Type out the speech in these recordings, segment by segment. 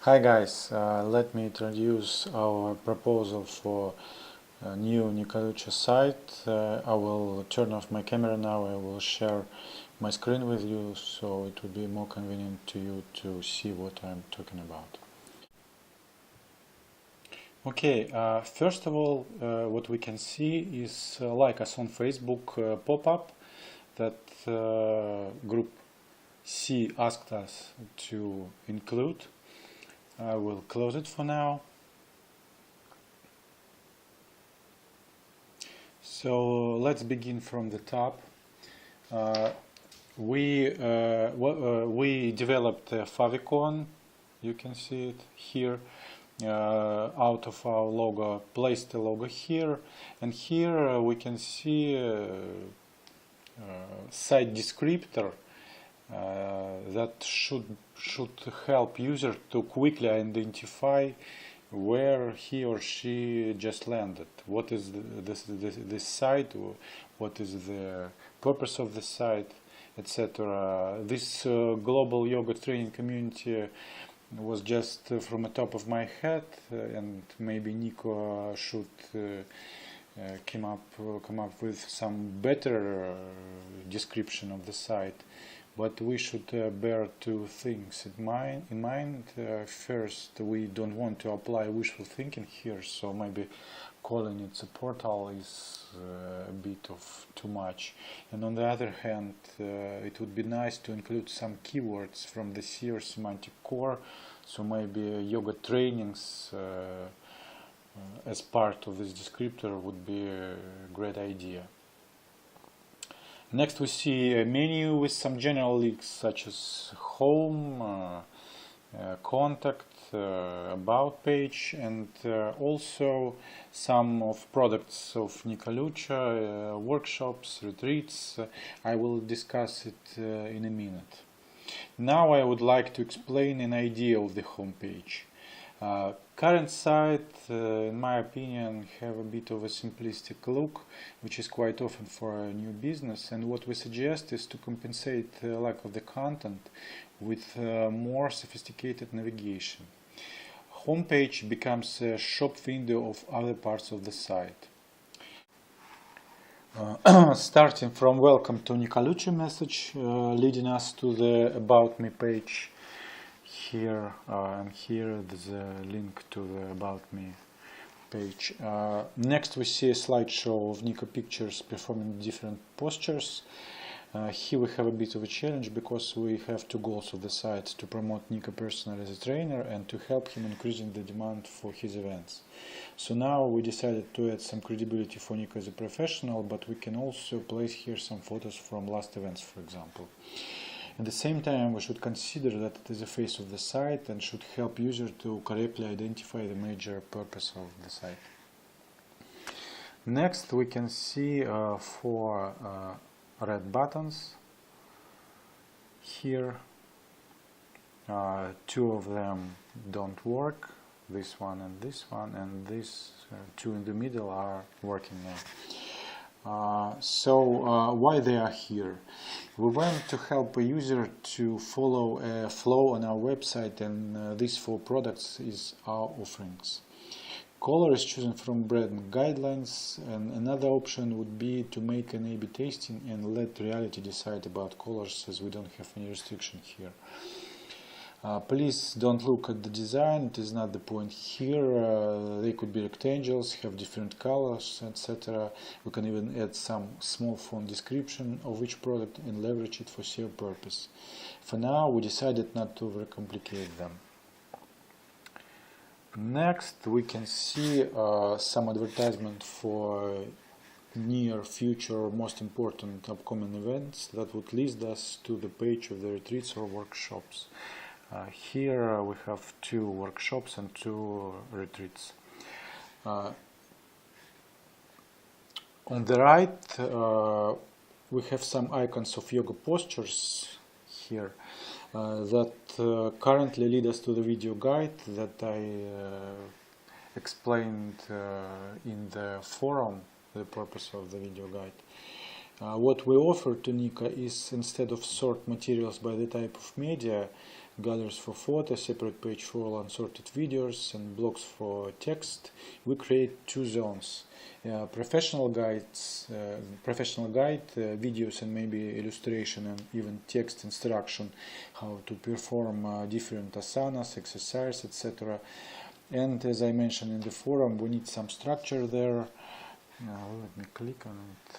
Hi guys, let me introduce our proposal for a new Nico site. I will turn off my camera now. I will share my screen with you so it will be more convenient to you to see what I'm talking about. Okay, first of all, what we can see is like us on Facebook pop-up that group C asked us to include. I will close it for now. So let's begin from the top. We developed a favicon. You can see it here. Out of our logo, placed the logo here, and here we can see site descriptor that should help user to quickly identify where he or she just landed. What is this site? What is the purpose of the site, etc. This global yoga training community was just from the top of my head, and maybe Nico should come up with some better description of the site. But we should bear two things in mind. First, we don't want to apply wishful thinking here, so maybe calling it a portal is a bit of too much. And on the other hand, it would be nice to include some keywords from the SEO semantic core, so maybe yoga trainings as part of this descriptor would be a great idea. Next we see a menu with some general links such as home, contact, about page, and also some of products of Nico Luce, workshops, retreats. I will discuss it in a minute. Now I would like to explain an idea of the homepage. Current site, in my opinion, have a bit of a simplistic look, which is quite often for a new business, and what we suggest is to compensate the lack of the content with more sophisticated navigation. Homepage becomes a shop window of other parts of the site. Starting from welcome to Nico Luce message, leading us to the about me page. Here and here there's a link to the about me page. Next we see a slideshow of Nico pictures performing different postures. Here we have a bit of a challenge because we have two goals of the site: to promote Nico personally as a trainer and to help him increasing the demand for his events. So now we decided to add some credibility for Nico as a professional, but we can also place here some photos from last events, for example. At the same time, we should consider that it is the face of the site and should help user to correctly identify the major purpose of the site. Next, we can see four red buttons here. Two of them don't work, this one, and these two in the middle are working now. Why they are here? We want to help a user to follow a flow on our website, and these four products is our offerings. Color is chosen from brand guidelines, and another option would be to make an A/B testing and let reality decide about colors, as we don't have any restriction here. Please don't look at the design, it is not the point here. They could be rectangles, have different colors, etc. We can even add some small font description of each product and leverage it for SEO purpose. For now, we decided not to overcomplicate them. Next, we can see some advertisement for near future most important upcoming events that would lead us to the page of the retreats or workshops. Here we have two workshops and two retreats. On the right we have some icons of yoga postures here that currently lead us to the video guide that I explained in the forum, the purpose of the video guide. What we offer to Nico is, instead of sort materials by the type of media, galleries for photos, separate page for all unsorted videos, and blocks for text, we create two zones. Professional guide, videos, and maybe illustration and even text instruction, how to perform different asanas, exercise, etc. And as I mentioned in the forum, we need some structure there. Let me click on it.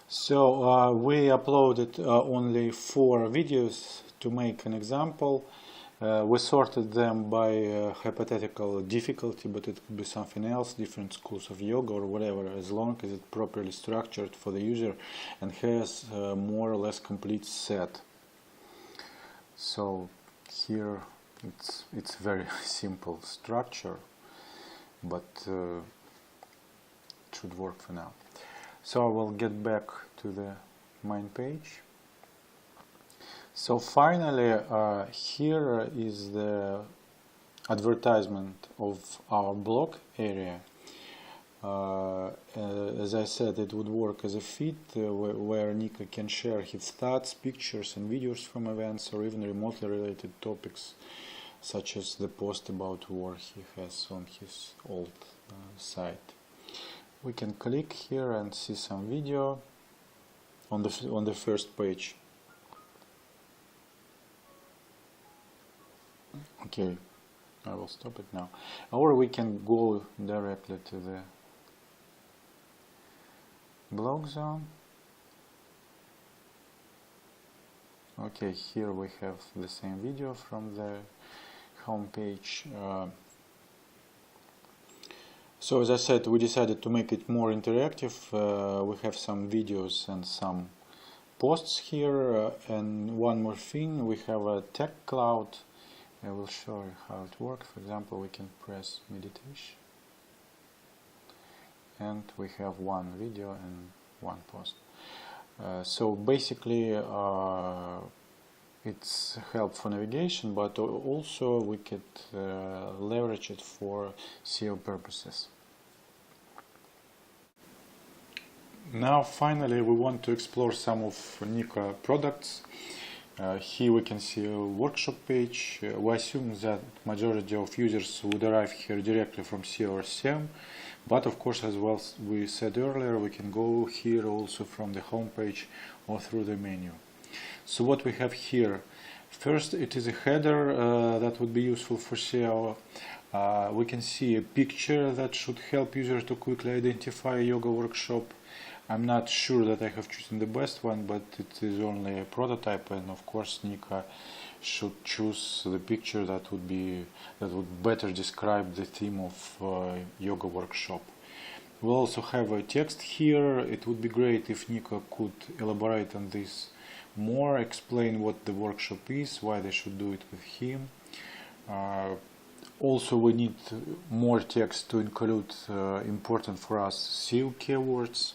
So we uploaded only 4 videos to make an example. We sorted them by hypothetical difficulty, but it could be something else, different schools of yoga or whatever, as long as it's properly structured for the user and has a more or less complete set. So here it's very simple structure, but it should work for now. So I will get back to the main page. So finally, here is the advertisement of our blog area. As I said, it would work as a feed where Nico can share his thoughts, pictures and videos from events, or even remotely related topics, such as the post about war he has on his old site. We can click here and see some video on the first page. Okay, I will stop it now. Or we can go directly to the blog zone. Okay, here we have the same video from the home page. So as I said, we decided to make it more interactive. We have some videos and some posts here. And one more thing, we have a tech cloud. I will show you how it works. For example, we can press meditation. And we have one video and one post. So basically, it's help for navigation, but also we could leverage it for SEO purposes. Now finally we want to explore some of Nico products. Here we can see a workshop page. We assume that majority of users would arrive here directly from SEO or SEM, but of course, as well we said earlier, we can go here also from the home page or through the menu. So what we have here, first it is a header that would be useful for SEO. We can see a picture that should help users to quickly identify a yoga workshop. I'm not sure that I have chosen the best one, but it is only a prototype, and of course Nico should choose the picture that would better describe the theme of yoga workshop. We also have a text here. It would be great if Nico could elaborate on this more, explain what the workshop is, why they should do it with him. Also, we need more text to include important for us SEO keywords.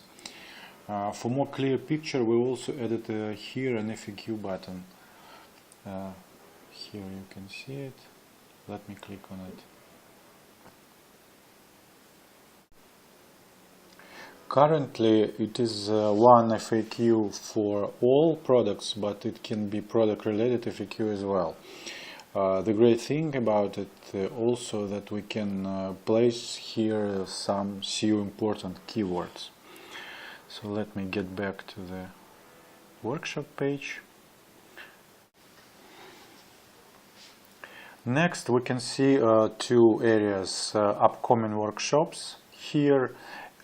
For more clear picture, we also added here an FAQ button. Here you can see it. Let me click on it. Currently, it is one FAQ for all products, but it can be product-related FAQ as well. The great thing about it also that we can place here some SEO important keywords. So let me get back to the workshop page. Next we can see two areas, upcoming workshops. Here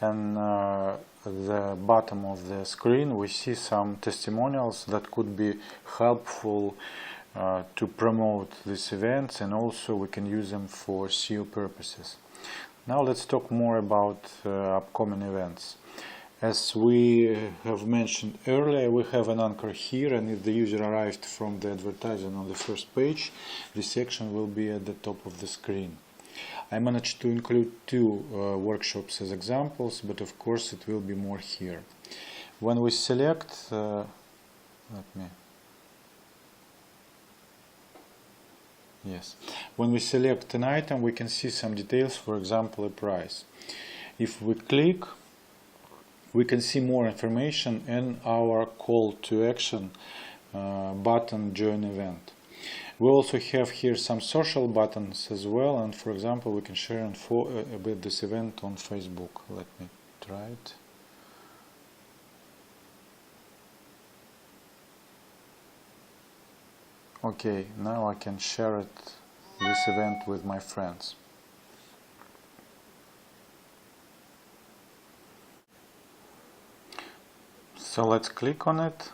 and the bottom of the screen we see some testimonials that could be helpful to promote these events, and also we can use them for SEO purposes. Now let's talk more about upcoming events. As we have mentioned earlier, we have an anchor here, and if the user arrived from the advertisement on the first page, this section will be at the top of the screen. I managed to include two workshops as examples, but of course it will be more here. When we select, Yes. When we select an item, we can see some details, for example, a price. If we click, we can see more information in our call to action button, join event. We also have here some social buttons as well, and for example, we can share info about this event on Facebook. Let me try it. Okay, now I can share this event with my friends. So let's click on it.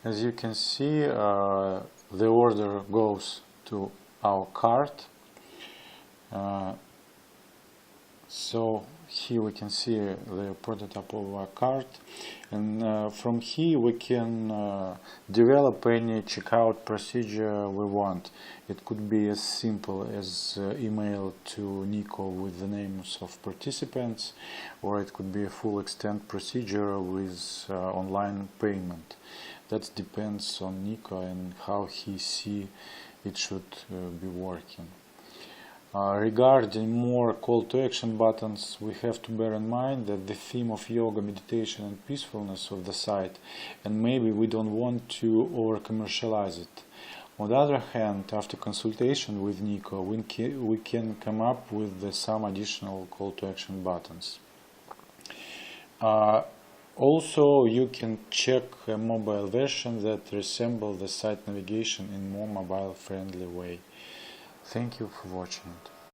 As you can see, the order goes to our cart. So here we can see the prototype of our cart, and from here we can develop any checkout procedure we want. It could be as simple as email to Nico with the names of participants, or it could be a full extent procedure with online payment. That depends on Nico and how he see it should be working. Regarding more call to action buttons, we have to bear in mind that the theme of yoga, meditation and peacefulness of the site, and maybe we don't want to over commercialize it. On the other hand, after consultation with Nico, we can come up with some additional call to action buttons. Also, you can check a mobile version that resembles the site navigation in more mobile friendly way. Thank you for watching it.